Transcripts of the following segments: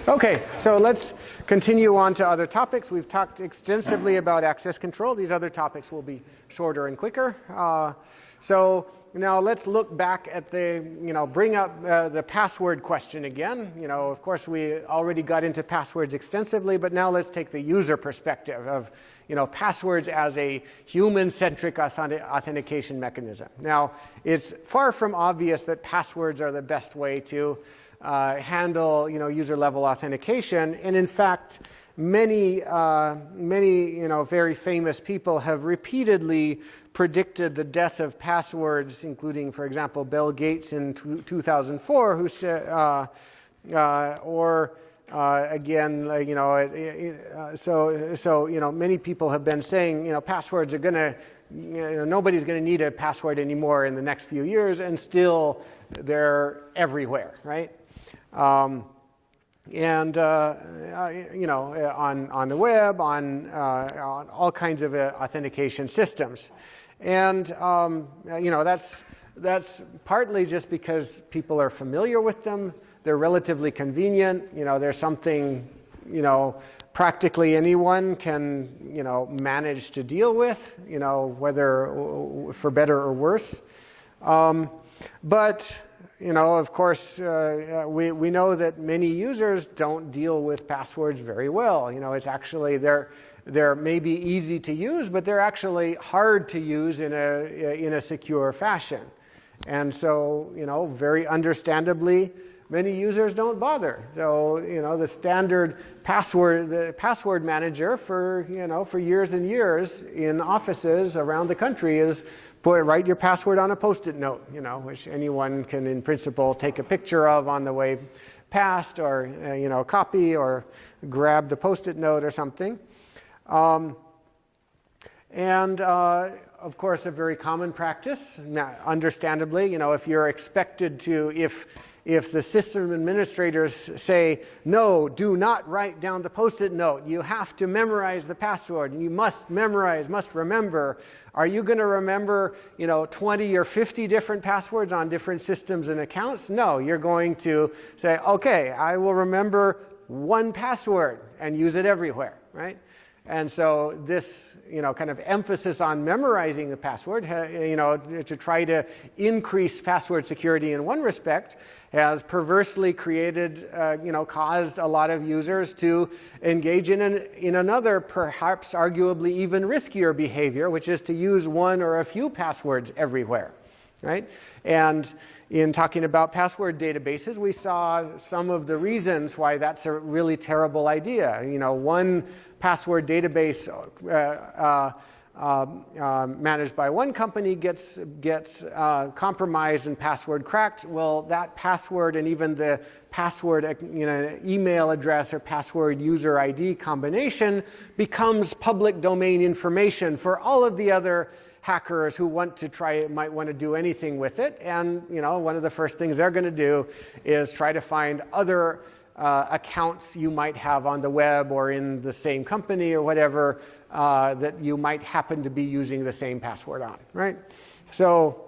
Okay, so let's continue on to other topics. We've talked extensively about access control. These other topics will be shorter and quicker. So now let's look back at the, bring up the password question again. Of course, we already got into passwords extensively, but now let's take the user perspective of, passwords as a human-centric authentication mechanism. Now, it's far from obvious that passwords are the best way to handle, user-level authentication. And in fact, many, very famous people have repeatedly predicted the death of passwords, including, for example, Bill Gates in 2004, who said, many people have been saying, passwords are going to, nobody's going to need a password anymore in the next few years, and still they're everywhere, right? On the web, on all kinds of authentication systems. And, that's partly just because people are familiar with them. They're relatively convenient. There's something, practically anyone can, manage to deal with, whether for better or worse. But of course, we know that many users don't deal with passwords very well. It's actually, they're maybe easy to use, but they're actually hard to use in a secure fashion. And so, very understandably, many users don't bother. So, the standard password, the password manager for years and years in offices around the country is write your password on a Post-it note, which anyone can, in principle, take a picture of on the way past, or copy or grab the Post-it note or something. Of course, a very common practice, understandably, if you're expected to, if the system administrators say, no, do not write down the Post-it note, you have to memorize the password, and you must memorize, must remember. Are you going to remember, 20 or 50 different passwords on different systems and accounts? No, you're going to say, okay, I will remember one password and use it everywhere, right? And so this, kind of emphasis on memorizing the password, to try to increase password security in one respect, has perversely created, caused a lot of users to engage in another, perhaps arguably even riskier behavior, which is to use one or a few passwords everywhere, right? And in talking about password databases, we saw some of the reasons why that's a really terrible idea. One password database managed by one company gets compromised and password cracked. Well, that password and even the password email address or password user ID combination becomes public domain information for all of the other hackers who might want to do anything with it. And one of the first things they're going to do is try to find other accounts you might have on the web or in the same company or whatever that you might happen to be using the same password on, right? So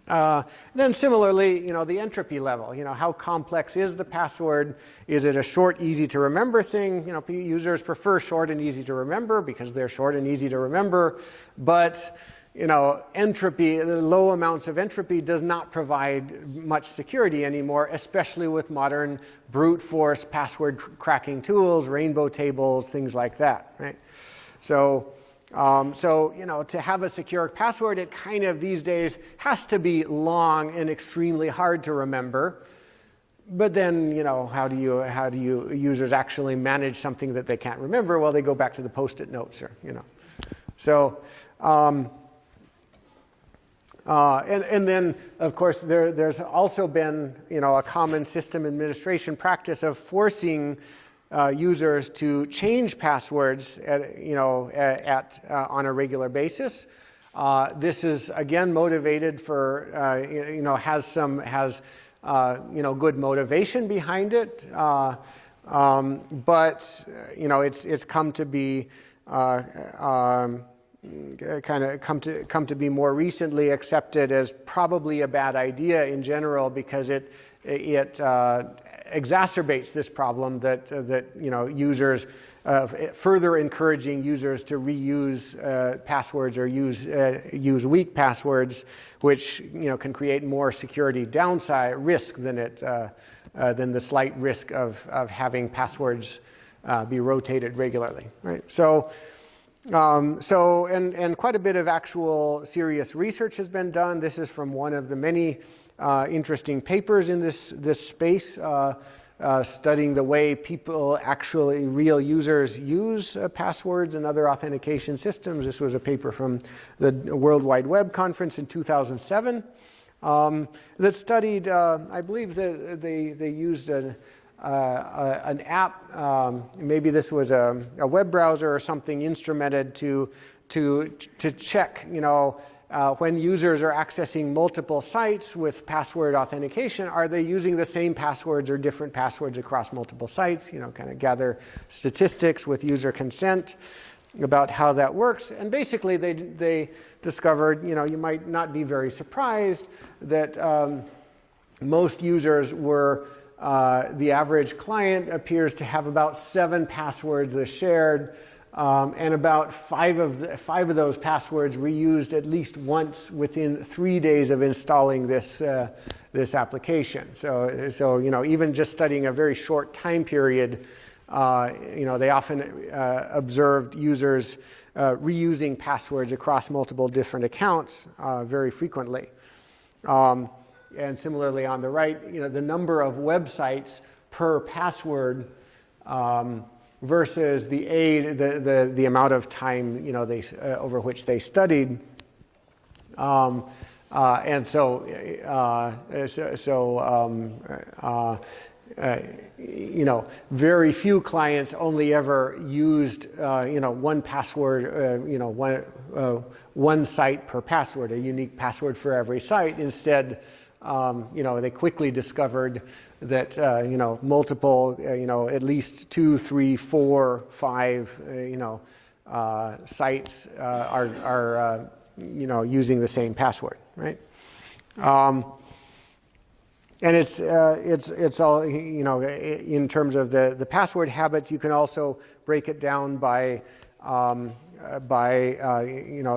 then similarly, the entropy level, how complex is the password? Is it a short, easy to remember thing? Users prefer short and easy to remember because they're short and easy to remember. But entropy, the low amounts of entropy does not provide much security anymore, especially with modern brute force password cracking tools, rainbow tables, things like that, right? So, to have a secure password, it kind of these days has to be long and extremely hard to remember. But then, how do users actually manage something that they can't remember? Well, they go back to the Post-it notes, or So, and then, of course, there's also been, a common system administration practice of forcing users to change passwords on a regular basis. This is again motivated for has good motivation behind it, but it's come to be come to be more recently accepted as probably a bad idea in general, because it exacerbates this problem that users, further encouraging users to reuse passwords or use weak passwords, which can create more security downside risk than the slight risk of having passwords be rotated regularly, right? So quite a bit of actual serious research has been done. This is from one of the many interesting papers in this space, studying the way people, actually real users, use passwords and other authentication systems. This was a paper from the World Wide Web Conference in 2007 that studied, I believe that they used an app, maybe this was a web browser or something, instrumented to check, when users are accessing multiple sites with password authentication, are they using the same passwords or different passwords across multiple sites? Kind of gather statistics with user consent about how that works. And basically, they discovered, you might not be very surprised that most users were, the average client appears to have about 7 passwords that are shared. And about 5 of those passwords reused at least once within 3 days of installing this application. So even just studying a very short time period, they often observed users reusing passwords across multiple different accounts very frequently. And similarly on the right, the number of websites per password versus the amount of time over which they studied, and so very few clients only ever used one password, one site per password, a unique password for every site. Instead, they quickly discovered that multiple, at least 2, 3, 4, 5, sites are using the same password, right? And it's all, in terms of the password habits. You can also break it down by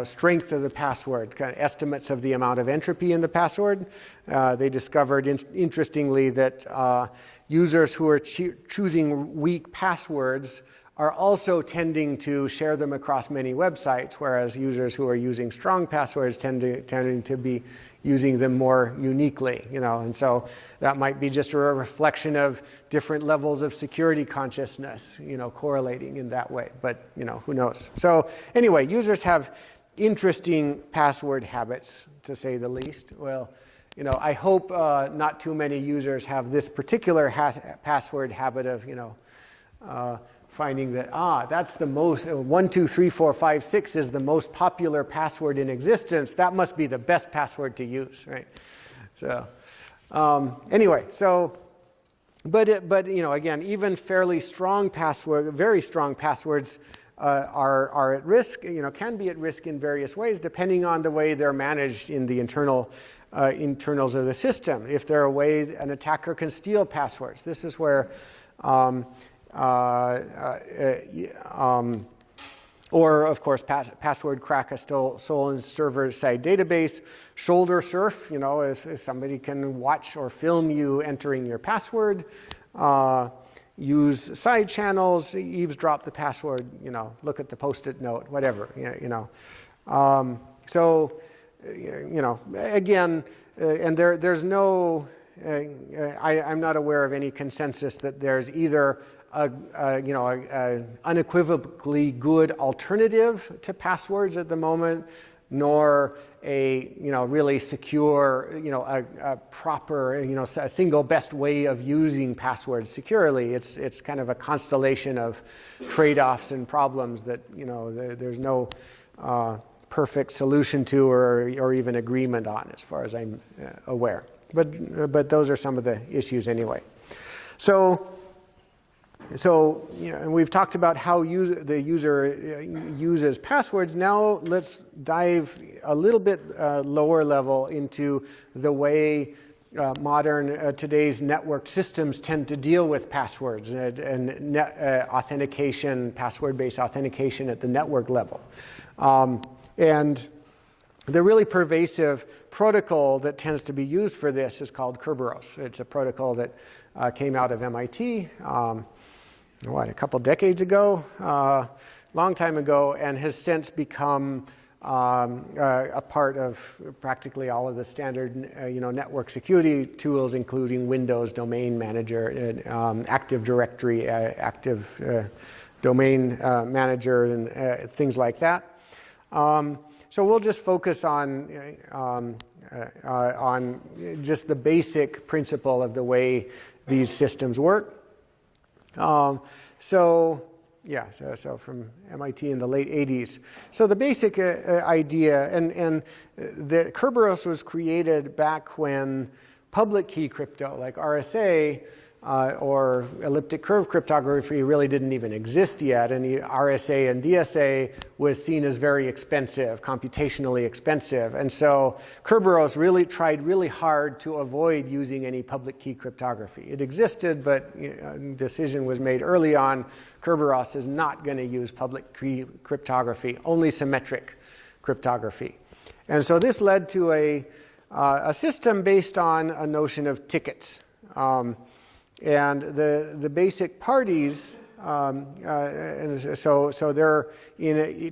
strength of the password, kind of estimates of the amount of entropy in the password. They discovered, interestingly, that users who are choosing weak passwords are also tending to share them across many websites, whereas users who are using strong passwords tending to be using them more uniquely, and so that might be just a reflection of different levels of security consciousness, correlating in that way, but who knows. So anyway, users have interesting password habits, to say the least. Well, I hope not too many users have this particular password habit of, finding that, that's the most, 1, 2, 3, 4, 5, 6 is the most popular password in existence. That must be the best password to use, right? So anyway, so, but again, even fairly strong very strong passwords are at risk, can be at risk in various ways, depending on the way they're managed in the internals of the system. If they're a way an attacker can steal passwords, this is where or, of course, password crack a stolen server-side database. Shoulder surf, if somebody can watch or film you entering your password. Use side channels, eavesdrop the password, look at the Post-it note, whatever, So, again, and there's no, I'm not aware of any consensus that there's either an unequivocally good alternative to passwords at the moment, nor a really secure, a proper, a single best way of using passwords securely. It's kind of a constellation of trade-offs and problems that there's no perfect solution to or even agreement on, as far as I'm aware. But those are some of the issues anyway. So and we've talked about how the user uses passwords. Now let's dive a little bit lower level into the way today's networked systems tend to deal with passwords and authentication, password-based authentication at the network level. And the really pervasive protocol that tends to be used for this is called Kerberos. It's a protocol that came out of MIT, a couple decades ago, long time ago, and has since become a part of practically all of the standard network security tools, including Windows Domain Manager, Active Directory, Active Domain Manager, and things like that. So we'll just focus on just the basic principle of the way these systems work. So from MIT in the late 80s. So the basic idea, and the Kerberos was created back when public key crypto, like RSA or elliptic curve cryptography, really didn't even exist yet. And the RSA and DSA was seen as very expensive, computationally expensive. And so Kerberos really tried really hard to avoid using any public key cryptography. It existed, but a decision was made early on. Kerberos is not going to use public key cryptography, only symmetric cryptography. And so this led to a system based on a notion of tickets. And the basic parties, and so they're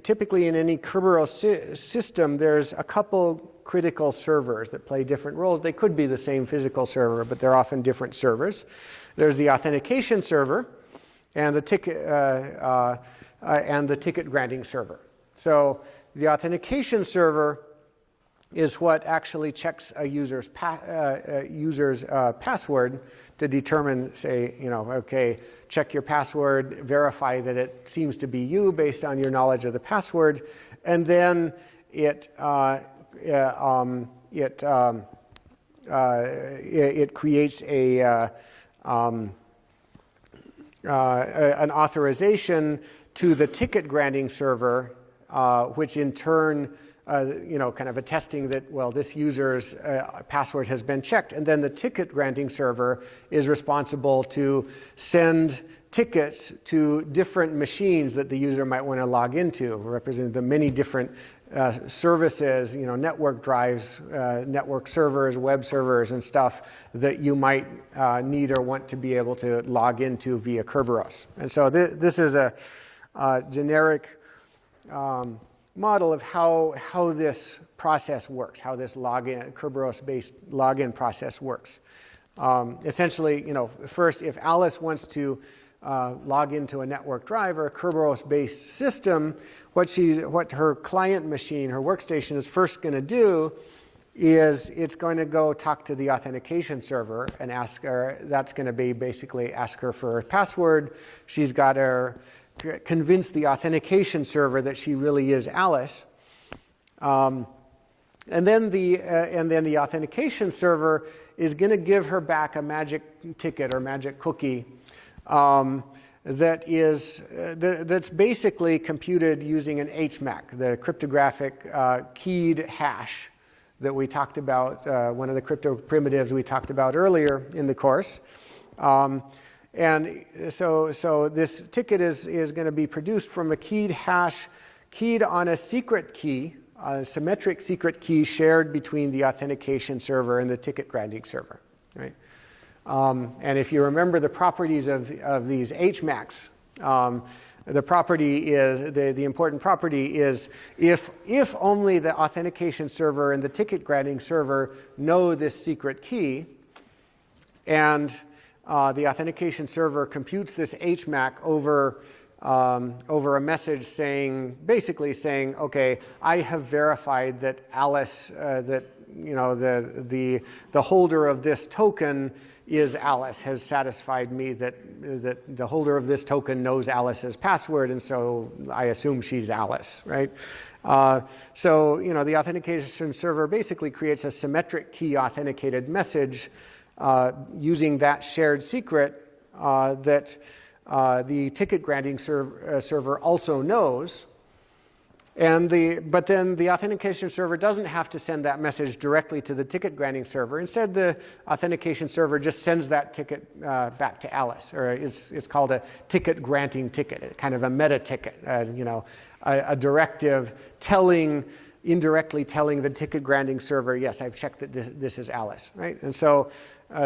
typically in any Kerberos system, there's a couple critical servers that play different roles. They could be the same physical server, but they're often different servers. There's the authentication server and the ticket granting server. So the authentication server is what actually checks a user's password to determine, say, okay, check your password, verify that it seems to be you based on your knowledge of the password, and then it creates an authorization to the ticket granting server, which in turn kind of attesting that, well, this user's password has been checked. And then the ticket granting server is responsible to send tickets to different machines that the user might want to log into, representing the many different services, network drives, network servers, web servers, and stuff that you might need or want to be able to log into via Kerberos. And so this is a generic model of how this process works, how this Kerberos-based login process works. Essentially, first, if Alice wants to log into a network drive or a Kerberos-based system, what her client machine, her workstation, is first going to do is it's going to go talk to the authentication server and ask her. That's going to be basically ask her for her password. She's got to convince the authentication server that she really is Alice, and then the authentication server is going to give her back a magic ticket or magic cookie that's basically computed using an HMAC, the cryptographic keyed hash that we talked about, one of the crypto primitives we talked about earlier in the course. And so this ticket is going to be produced from a keyed hash keyed on a secret key, a symmetric secret key shared between the authentication server and the ticket granting server. Right? And if you remember the properties of these HMACs, the property is the important property is if only the authentication server and the ticket granting server know this secret key, and the authentication server computes this HMAC over a message basically saying, okay, I have verified that Alice, the holder of this token is Alice, has satisfied me that the holder of this token knows Alice's password, and so I assume she's Alice, right? So the authentication server basically creates a symmetric key authenticated message using that shared secret that the ticket granting server also knows. But then the authentication server doesn't have to send that message directly to the ticket granting server. Instead, the authentication server just sends that ticket back to Alice, or it's called a ticket granting ticket, kind of a meta ticket, a directive indirectly telling the ticket granting server, yes, I've checked that this is Alice, right? And so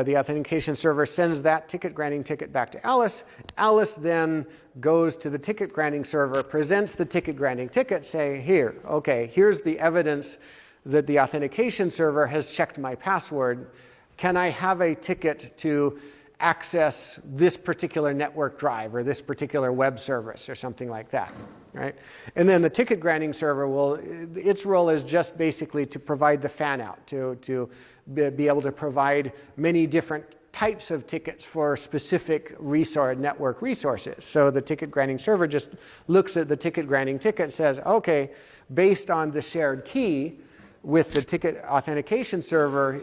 the authentication server sends that ticket granting ticket back to Alice. Alice then goes to the ticket granting server, presents the ticket granting ticket, saying, here, okay, here's the evidence that the authentication server has checked my password. Can I have a ticket to access this particular network drive or this particular web service or something like that, right? And then the ticket granting server its role is just basically to provide the fan out, to be able to provide many different types of tickets for specific network resources. So the ticket granting server just looks at the ticket granting ticket, says, okay, based on the shared key with the ticket authentication server,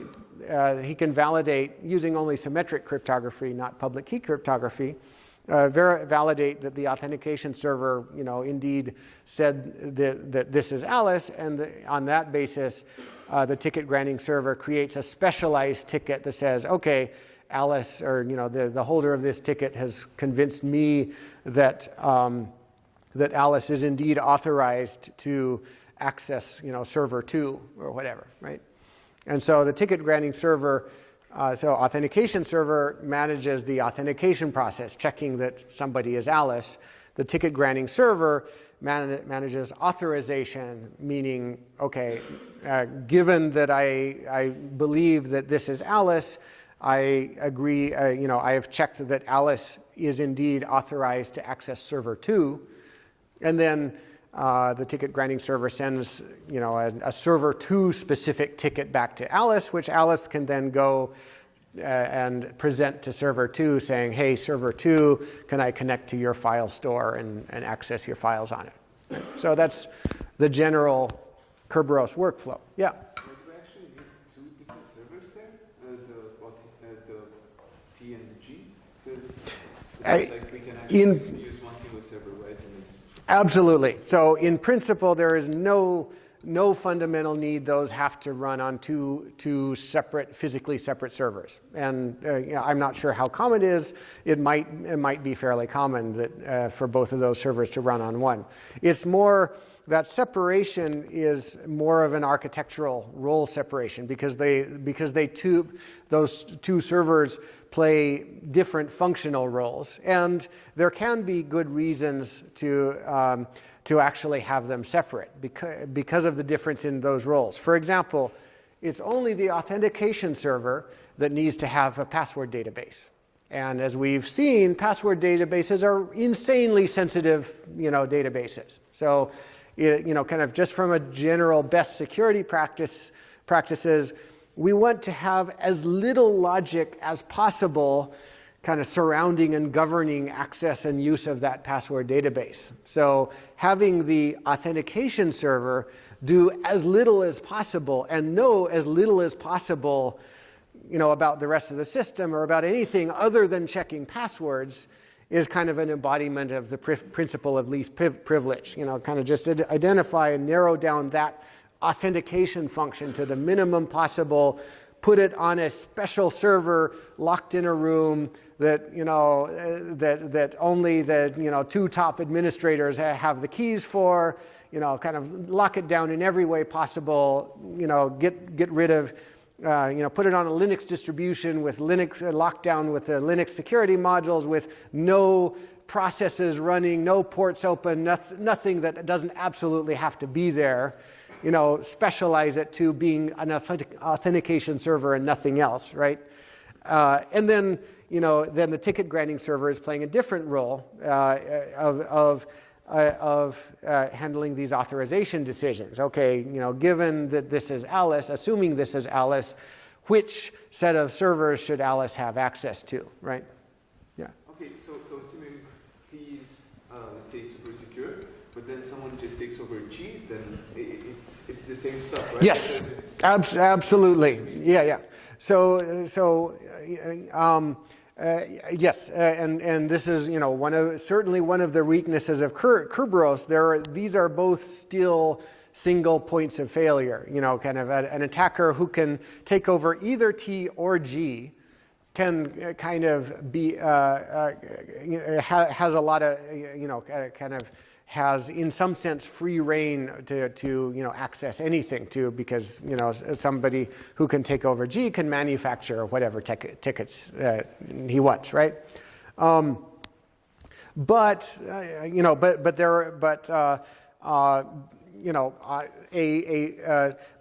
he can validate using only symmetric cryptography, not public key cryptography, validate that the authentication server, indeed said that this is Alice, and on that basis, the ticket granting server creates a specialized ticket that says, okay, Alice, or the holder of this ticket has convinced me that that Alice is indeed authorized to access, server 2 or whatever, right? And so the ticket granting server, so authentication server manages the authentication process, checking that somebody is Alice. The ticket granting server manages authorization, meaning, okay, given that I believe that this is Alice, I agree, I have checked that Alice is indeed authorized to access server 2. And then the ticket granting server sends, a server 2 specific ticket back to Alice, which Alice can then go and present to server 2 saying, hey, server 2, can I connect to your file store and access your files on it? Right? So that's the general Kerberos workflow. Yeah? Do we actually need two different servers there? The T and the G? Because we can actually use one single server, right? Absolutely. So in principle, there is no fundamental need. Those have to run on two separate, physically separate servers. And I'm not sure how common it is. It might be fairly common that for both of those servers to run on one. It's more that separation is more of an architectural role separation because those two servers play different functional roles, and there can be good reasons to actually have them separate because of the difference in those roles. For example, it's only the authentication server that needs to have a password database. And as we've seen, password databases are insanely sensitive, databases. So, kind of just from a general best security practices, we want to have as little logic as possible kind of surrounding and governing access and use of that password database. So having the authentication server do as little as possible and know as little as possible, about the rest of the system or about anything other than checking passwords is kind of an embodiment of the principle of least privilege. Kind of just identify and narrow down that authentication function to the minimum possible, put it on a special server locked in a room that that only the two top administrators have the keys for, kind of lock it down in every way possible, get rid of, put it on a Linux distribution with Linux locked down with the Linux security modules with no processes running, no ports open, nothing that doesn't absolutely have to be there. Specialize it to being an authentication server and nothing else, right? And then, then the ticket granting server is playing a different role of handling these authorization decisions. Okay, given that this is Alice, assuming this is Alice, which set of servers should Alice have access to, right? Yeah. Okay, so assuming T is, let's say, super secure, but then someone just takes over G, then it's the same stuff, right? Yes, absolutely. Yeah. So Yes, and this is certainly one of the weaknesses of Kerberos. These are both still single points of failure. Kind of an attacker who can take over either T or G can kind of be has a lot of kind of has in some sense free reign to access anything because somebody who can take over G can manufacture whatever tickets he wants, right? But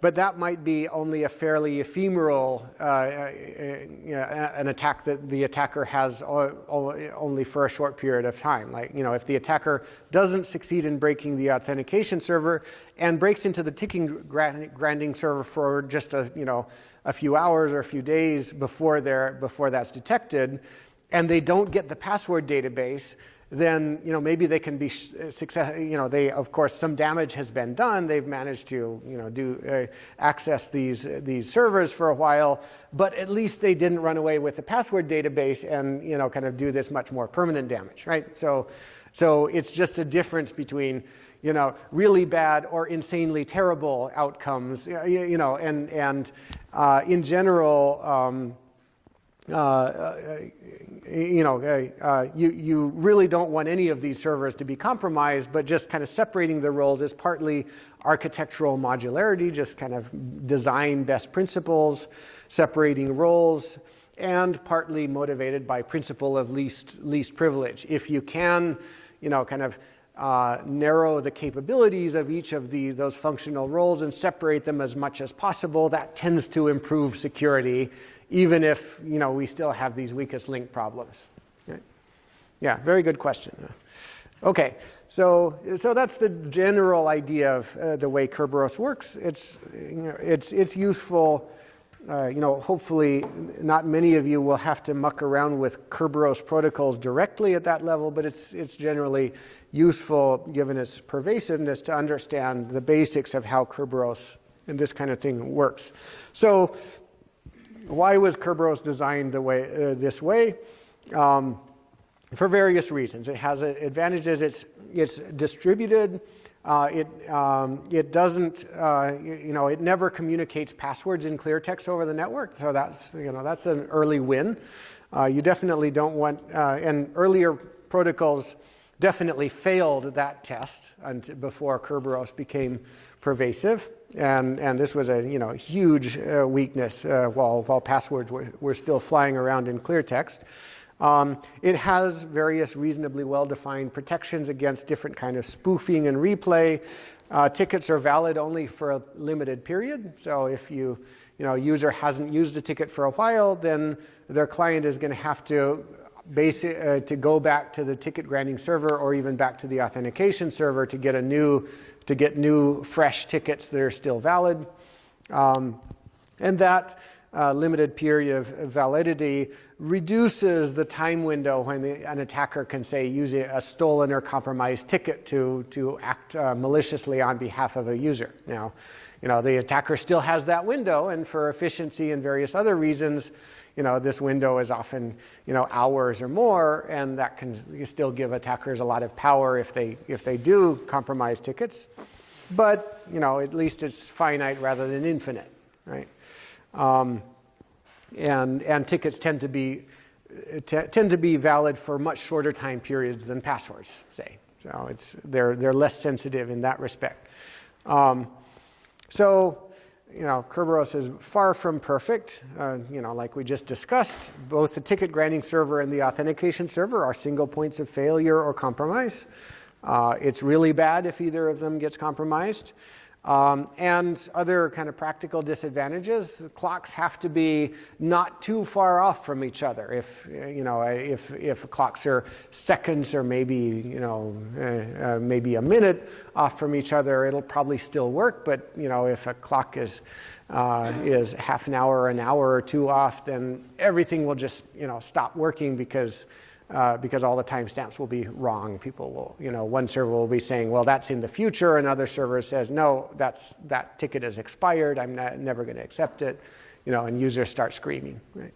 that might be only a fairly ephemeral an attack that the attacker has only for a short period of time. Like if the attacker doesn't succeed in breaking the authentication server and breaks into the ticket granting server for just a few hours or a few days before that's detected, and they don't get the password database, then maybe they can be successful. They, of course, some damage has been done. They've managed to access these servers for a while, but at least they didn't run away with the password database and kind of do this much more permanent damage, right? So it's just a difference between really bad or insanely terrible outcomes, and in general. You really don't want any of these servers to be compromised, but just kind of separating the roles is partly architectural modularity, just kind of design best principles, separating roles, and partly motivated by principle of least privilege. If you can, kind of narrow the capabilities of each of those functional roles and separate them as much as possible, that tends to improve security, even if we still have these weakest link problems. Right? Yeah, very good question. Okay, so that's the general idea of the way Kerberos works. It's useful. Hopefully, not many of you will have to muck around with Kerberos protocols directly at that level, but it's generally useful, given its pervasiveness, to understand the basics of how Kerberos and this kind of thing works. So, why was Kerberos designed this way? For various reasons. It has advantages. It's distributed. It doesn't. It never communicates passwords in clear text over the network. So that's an early win. You definitely don't want. And earlier protocols definitely failed that test before Kerberos became pervasive. And this was a huge weakness while passwords were still flying around in clear text. It has various reasonably well-defined protections against different kind of spoofing and replay. Tickets are valid only for a limited period. So if a user hasn't used a ticket for a while, then their client is going to have to to go back to the ticket granting server or even back to the authentication server to get new fresh tickets that are still valid. And that limited period of validity reduces the time window when an attacker can, say, use a stolen or compromised ticket to act maliciously on behalf of a user. Now, the attacker still has that window, and for efficiency and various other reasons, this window is often, hours or more, and that can still give attackers a lot of power if they do compromise tickets. But, at least it's finite rather than infinite, right? And tickets tend to be valid for much shorter time periods than passwords, say. So they're less sensitive in that respect. Kerberos is far from perfect. Like we just discussed, both the ticket granting server and the authentication server are single points of failure or compromise. It's really bad if either of them gets compromised. And other kind of practical disadvantages, the clocks have to be not too far off from each other. If clocks are seconds or maybe maybe a minute off from each other, it'll probably still work. But if a clock is half an hour or two off, then everything will just stop working because all the timestamps will be wrong. People will, one server will be saying, well, that's in the future. Another server says, no, that ticket is expired. I'm never going to accept it. And users start screaming. Right?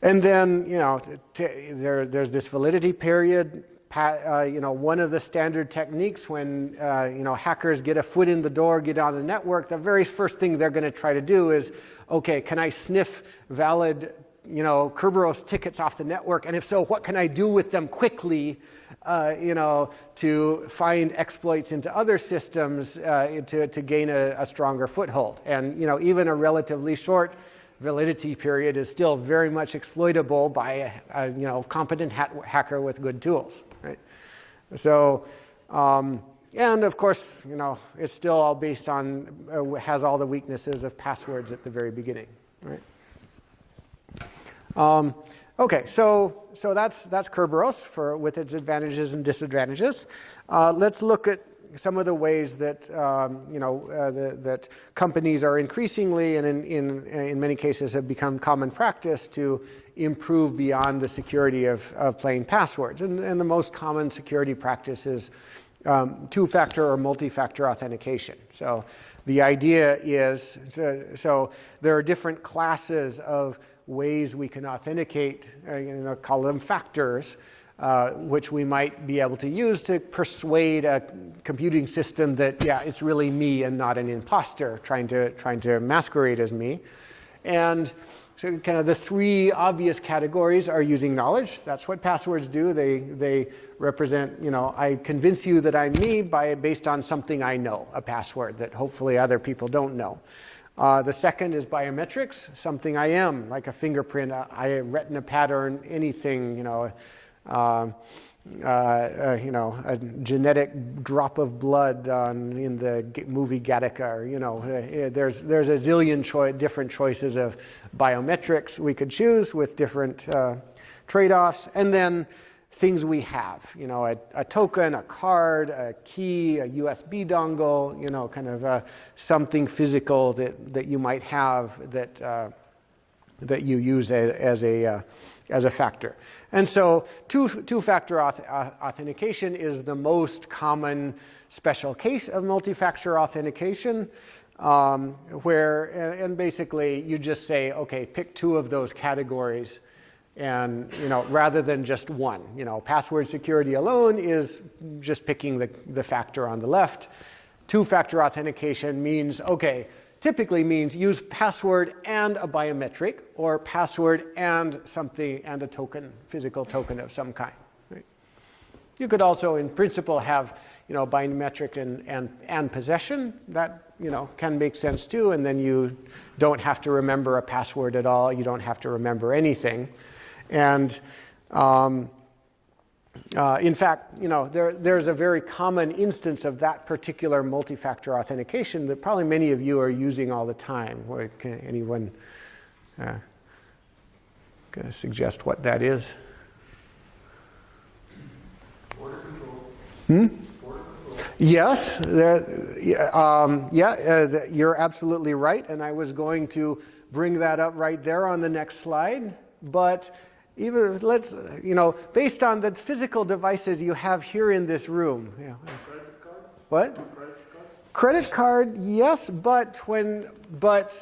And then, you know, there's this validity period. You know, one of the standard techniques when, you know, hackers get a foot in the door, get on the network, the very first thing they're going to try to do is, okay, can I sniff valid, you know, Kerberos tickets off the network? And if so, what can I do with them quickly, you know, to find exploits into other systems to gain a stronger foothold? And, you know, even a relatively short validity period is still very much exploitable by a you know, competent hacker with good tools, right? So, and of course, you know, it's still all based on, has all the weaknesses of passwords at the very beginning, right? Okay, so that's Kerberos with its advantages and disadvantages. Let's look at some of the ways that you know that companies are increasingly and in many cases have become common practice to improve beyond the security of plain passwords. And the most common security practice is two-factor or multi-factor authentication. So the idea is, so there are different classes of ways we can authenticate, you know, call them factors, which we might be able to use to persuade a computing system that, yeah, it's really me and not an imposter trying to masquerade as me. And so kind of the three obvious categories are using knowledge. That's what passwords do. They represent, you know, I convince you that I'm me based on something I know, a password that hopefully other people don't know. The second is biometrics, something I am, like a fingerprint, a retina pattern, anything, you know, you know, a genetic drop of blood in the movie Gattaca, or, you know, there's a zillion different choices of biometrics we could choose with different trade-offs, and then things we have, you know, a token, a card, a key, a USB dongle, you know, kind of something physical that you might have that you use as a factor. And so two-factor authentication is the most common special case of multi-factor authentication, and basically you just say, okay, pick two of those categories, and, you know, rather than just one. You know, password security alone is just picking the factor on the left. Two-factor authentication means, okay, typically means use password and a biometric, or password and something, and a token, physical token of some kind. Right? You could also, in principle, have, you know, biometric and possession. That, you know, can make sense too, and then you don't have to remember a password at all. You don't have to remember anything. And in fact, you know, there's a very common instance of that particular multi-factor authentication that probably many of you are using all the time. Can anyone gonna suggest what that is? Border control. Border control. Yes, you're absolutely right, and I was going to bring that up right there on the next slide, but even let's, you know, based on the physical devices you have here in this room. Yeah. Credit card? What? Credit card? Credit card, yes, but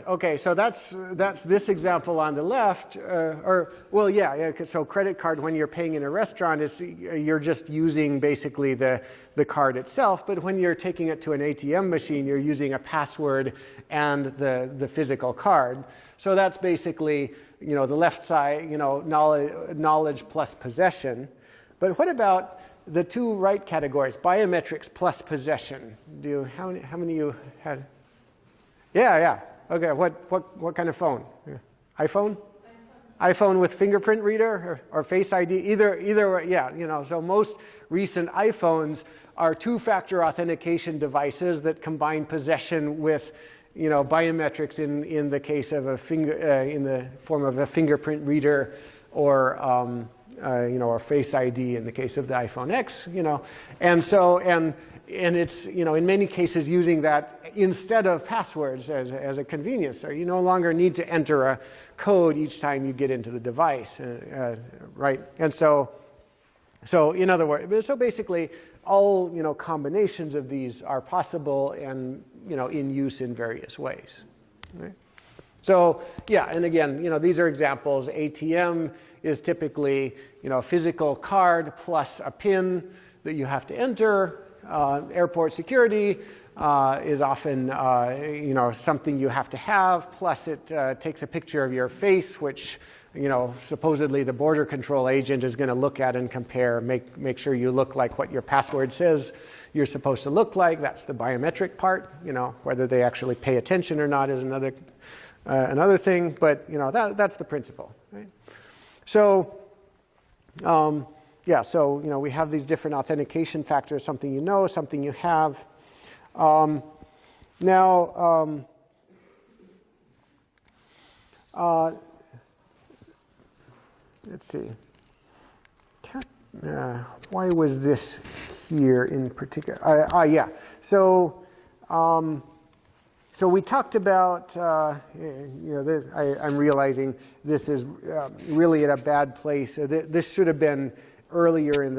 okay, so that's this example on the left, so credit card, when you're paying in a restaurant, you're just using basically the card itself, but when you're taking it to an ATM machine, you're using a password and the physical card. So that's basically, you know, the left side, you know, knowledge plus possession. But what about the two right categories, biometrics plus possession? How many of you had? Yeah. Okay, what kind of phone? Yeah. iPhone? iPhone with fingerprint reader or Face ID? Either way, yeah, you know, so most recent iPhones are two-factor authentication devices that combine possession with, you know, biometrics in the case of a in the form of a fingerprint reader, or you know, or Face ID in the case of the iPhone X, you know, and so and it's, you know, in many cases using that instead of passwords as a convenience. So you no longer need to enter a code each time you get into the device, right? And so in other words, so basically all, you know, combinations of these are possible and, you know, in use in various ways. Right? So yeah, and again, these are examples. ATM is typically, a physical card plus a PIN that you have to enter. Airport security is often, something you have to have. Plus, it takes a picture of your face, which, supposedly the border control agent is going to look at and compare, make sure you look like what your password says you're supposed to look like. That's the biometric part. Whether they actually pay attention or not is another thing. But that's the principle, right? So. Yeah, so we have these different authentication factors, something you know, something you have. Now, let's see. Why was this here in particular? Yeah. So, so we talked about, this, I'm realizing this is really at a bad place. This should have been earlier in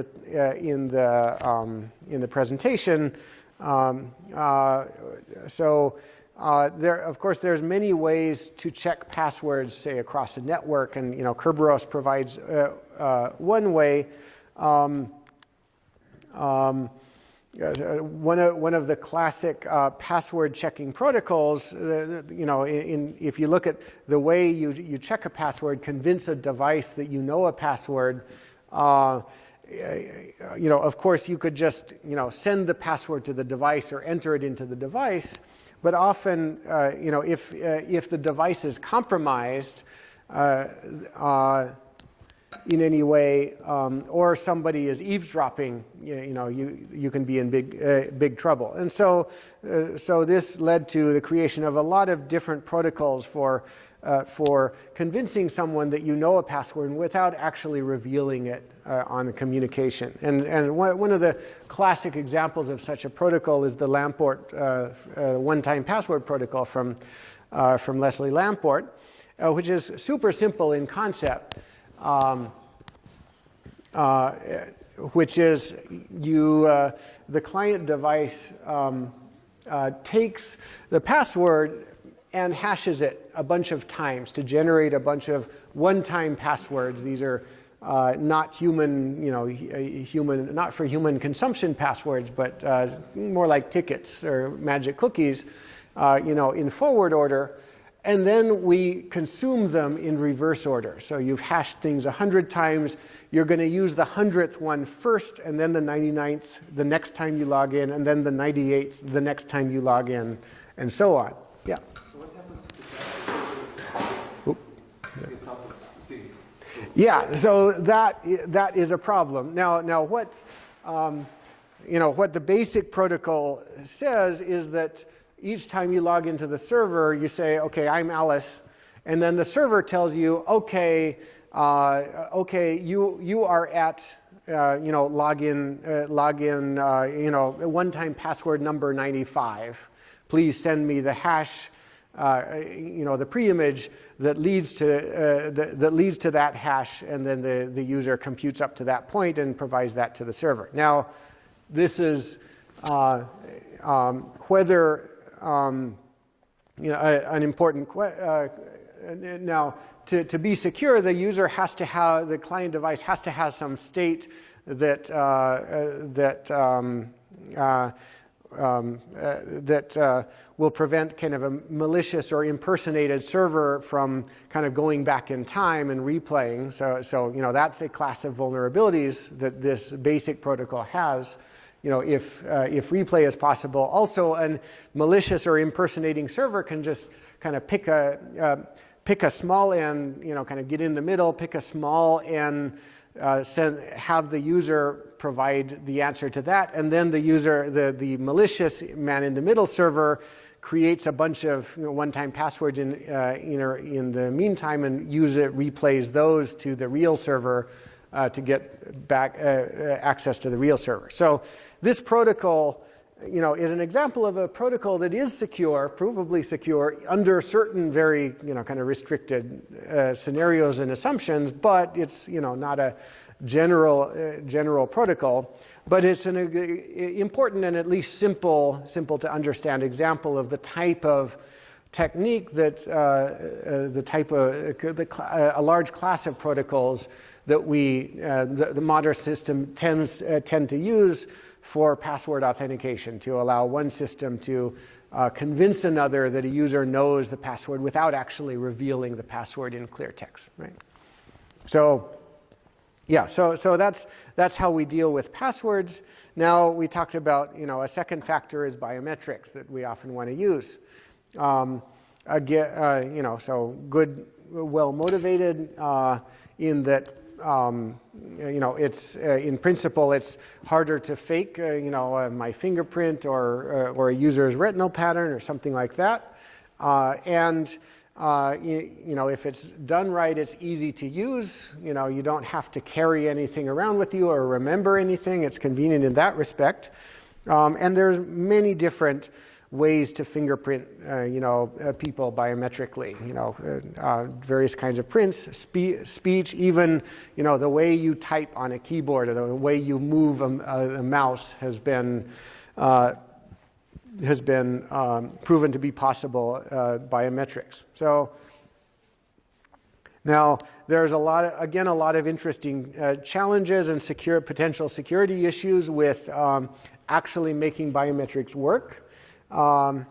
the presentation. There, of course, there's many ways to check passwords, say across a network, and Kerberos provides one way. One of the classic password checking protocols, if you look at the way you check a password, convince a device that you know a password. Of course, you could just send the password to the device or enter it into the device. But often, if the device is compromised in any way, or somebody is eavesdropping, you can be in big trouble. And so this led to the creation of a lot of different protocols for convincing someone that you know a password without actually revealing it on the communication. And one of the classic examples of such a protocol is the Lamport one-time password protocol from Leslie Lamport, which is super simple in concept. Which is the client device takes the password and hashes it a bunch of times to generate a bunch of one-time passwords. These are not not for human consumption passwords, but more like tickets or magic cookies, in forward order. And then we consume them in reverse order. So you've hashed things 100 times. You're going to use the 100th one first, and then the 99th the next time you log in, and then the 98th the next time you log in, and so on. Yeah? So what happens if the gets out of sync? Yeah, so that is a problem. Now what what the basic protocol says is that each time you log into the server, you say, okay, I'm Alice. And then the server tells you, okay, you are at, login, one-time password number 95. Please send me the hash, the pre-image that leads to that hash, and then the user computes up to that point and provides that to the server. Now, this is whether an important now, to be secure, the user has to have, the client device has to have some state that will prevent kind of a malicious or impersonated server from kind of going back in time and replaying. So that's a class of vulnerabilities that this basic protocol has. If replay is possible. Also, a malicious or impersonating server can just kind of pick a small n, kind of get in the middle, pick a small n, have the user provide the answer to that, and then the user, the malicious man in the middle server, creates a bunch of one-time passwords in the meantime, and replays those to the real server to get back access to the real server. So this protocol, is an example of a protocol that is secure, provably secure, under certain very, kind of restricted scenarios and assumptions. But it's, not a general protocol. But it's an important and at least simple to understand example of the type of technique that the type of a large class of protocols that the modern system tend to use for password authentication, to allow one system to convince another that a user knows the password without actually revealing the password in clear text, right? So yeah, so that's how we deal with passwords. Now we talked about, a second factor is biometrics that we often want to use. Again, so good, well motivated in that it's in principle it's harder to fake my fingerprint or a user's retinal pattern or something like that, and if it's done right, it's easy to use. You don't have to carry anything around with you or remember anything. It's convenient in that respect, and there's many different ways to fingerprint, people biometrically. Various kinds of prints, speech, even the way you type on a keyboard or the way you move a mouse has been proven to be possible biometrics. So now there's a lot of interesting challenges and potential security issues with actually making biometrics work. So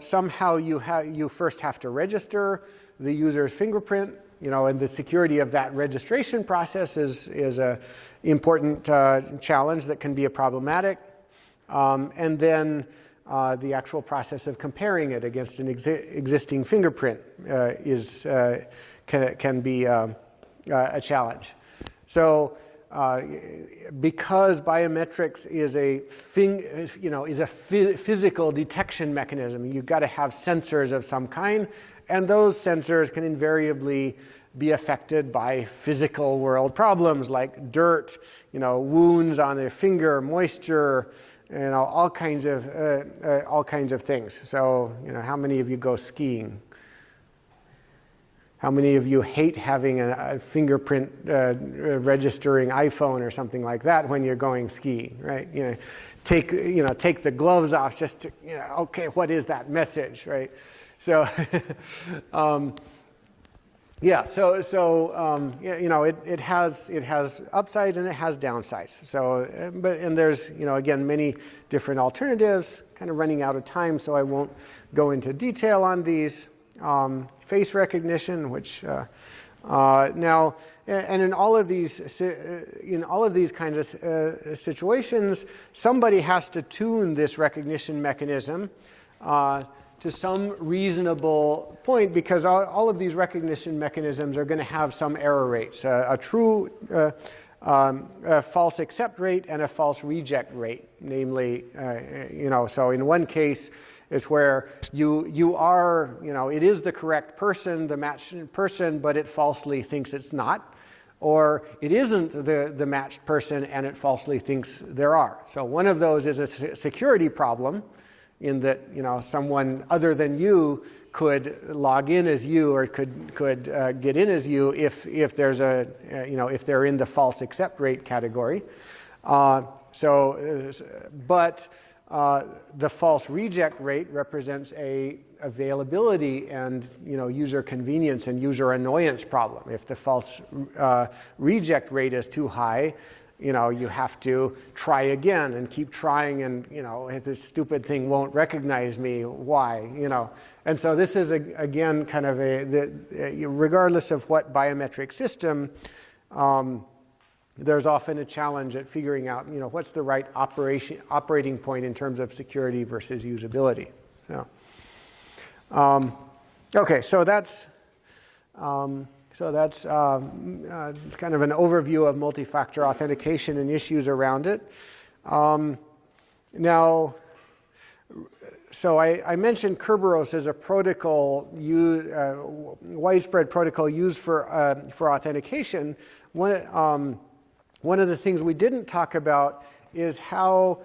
somehow you first have to register the user's fingerprint, and the security of that registration process is an important challenge that can be problematic. And then the actual process of comparing it against an existing fingerprint can be a challenge. So because biometrics is a physical detection mechanism, you've got to have sensors of some kind, and those sensors can invariably be affected by physical world problems like dirt, wounds on the finger, moisture, all kinds of things. So, how many of you go skiing? How many of you hate having a fingerprint registering iPhone or something like that when you're going skiing, right? Take the gloves off just to, okay, what is that message, right? So, yeah. It has upsides and it has downsides. So, and there's again many different alternatives. Kind of running out of time, so I won't go into detail on these. Face recognition, which now, and in all of these kinds of situations, somebody has to tune this recognition mechanism to some reasonable point, because all of these recognition mechanisms are going to have some error rates, a true a false accept rate and a false reject rate. Namely, so in one case, is where you are, it is the correct person, the matched person, but it falsely thinks it's not. Or it isn't the matched person and it falsely thinks there are. So one of those is a security problem in that, someone other than you could log in as you or could get in as you if there's if they're in the false accept rate category. The false reject rate represents a availability and user convenience and user annoyance problem. If the false reject rate is too high, you have to try again and keep trying, and if this stupid thing won't recognize me, why? And so this is again kind of regardless of what biometric system. There's often a challenge at figuring out, what's the right operating point in terms of security versus usability. So, okay, so that's kind of an overview of multi-factor authentication and issues around it. Now, so I mentioned Kerberos as a protocol, widespread protocol used for authentication. One of the things we didn't talk about is how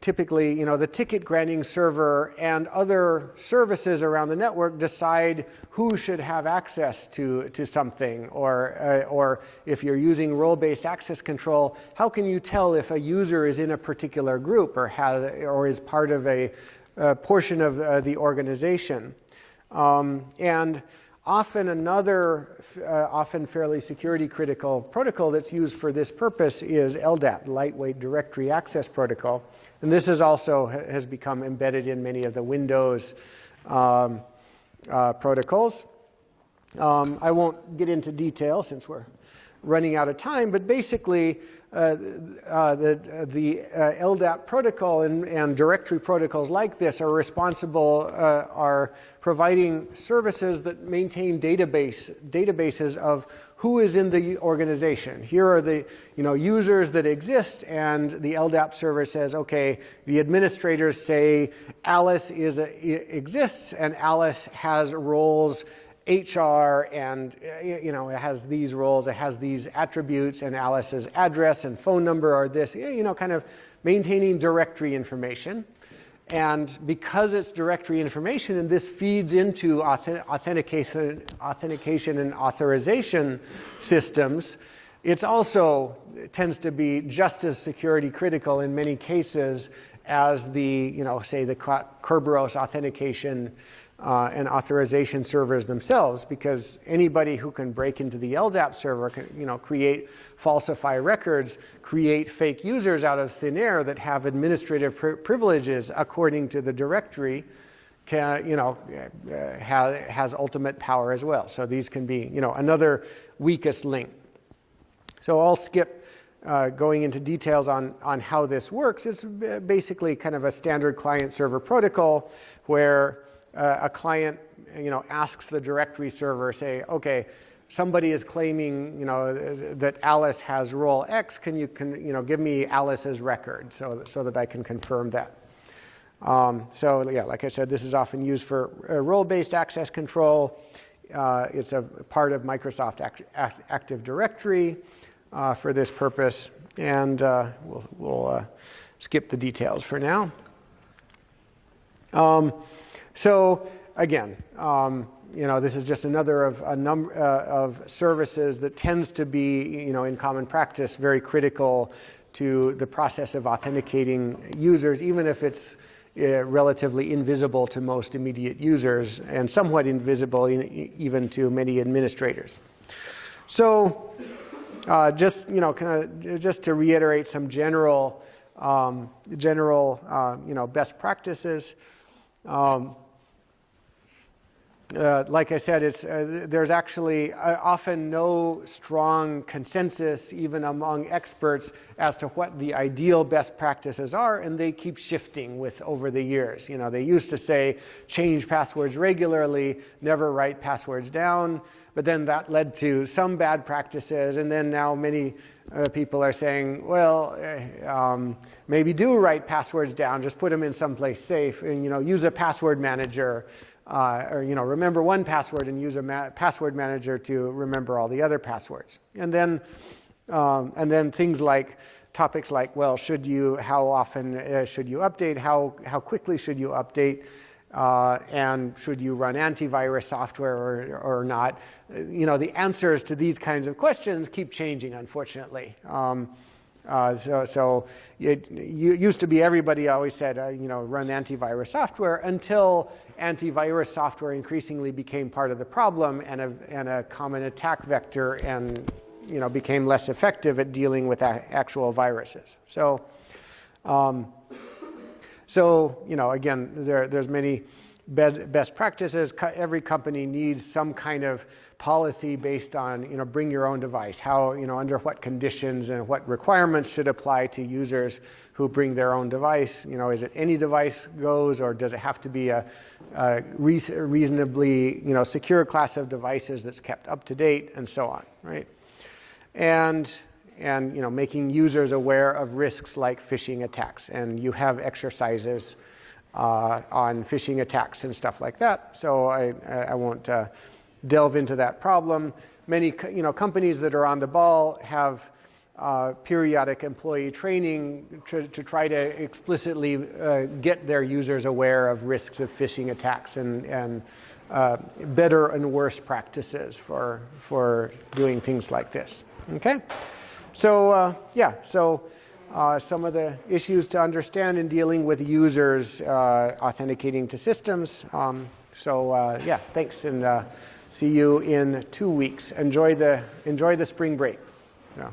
typically, the ticket granting server and other services around the network decide who should have access to something, or if you're using role-based access control, how can you tell if a user is in a particular group or is part of a portion of the organization? And often another, often fairly security critical protocol that's used for this purpose is LDAP, Lightweight Directory Access Protocol. And this is also has become embedded in many of the Windows protocols. I won't get into detail since we're running out of time, but basically the LDAP protocol and directory protocols like this are responsible, are providing services that maintain databases of who is in the organization. Here are the users that exist, and the LDAP server says, okay, the administrators say Alice exists, and Alice has roles HR, and it has these roles, it has these attributes, and Alice's address and phone number are this, kind of maintaining directory information. And because it's directory information, and this feeds into authentication and authorization systems, it tends to be just as security critical in many cases as the, say the Kerberos authentication and authorization servers themselves, because anybody who can break into the LDAP server can, create, falsify records, create fake users out of thin air that have administrative privileges according to the directory, has ultimate power as well. So these can be, another weakest link. So I'll skip going into details on how this works. It's basically kind of a standard client-server protocol where a client, asks the directory server, say, okay, somebody is claiming, that Alice has role X. Can you give me Alice's record so that I can confirm that? So yeah, like I said, this is often used for role-based access control. It's a part of Microsoft Active Directory for this purpose, and we'll skip the details for now. So again, this is just another of a number of services that tends to be, in common practice, very critical to the process of authenticating users, even if it's relatively invisible to most immediate users and somewhat invisible even to many administrators. So just to reiterate some general best practices. Like I said, there's actually often no strong consensus, even among experts, as to what the ideal best practices are, and they keep shifting over the years. They used to say, change passwords regularly, never write passwords down, but then that led to some bad practices, and then now many people are saying, well, maybe do write passwords down, just put them in someplace safe, and use a password manager. Or remember one password and use a password manager to remember all the other passwords. And then things like topics like, well, how often should you update? How quickly should you update? And should you run antivirus software or not? The answers to these kinds of questions keep changing, unfortunately. So it used to be everybody always said, run antivirus software, until antivirus software increasingly became part of the problem and a common attack vector, and became less effective at dealing with actual viruses. So again, there's many best practices. Every company needs some kind of policy based on, bring your own device. How, under what conditions and what requirements should apply to users who bring their own device. Is it any device goes, or does it have to be a reasonably, secure class of devices that's kept up to date, and so on, right? And making users aware of risks like phishing attacks. And you have exercises on phishing attacks and stuff like that. So I won't delve into that problem. Many companies that are on the ball have periodic employee training to try to explicitly get their users aware of risks of phishing attacks and better and worse practices for doing things like this. Okay? So, some of the issues to understand in dealing with users authenticating to systems. Thanks, and see you in 2 weeks. Enjoy the spring break. Yeah.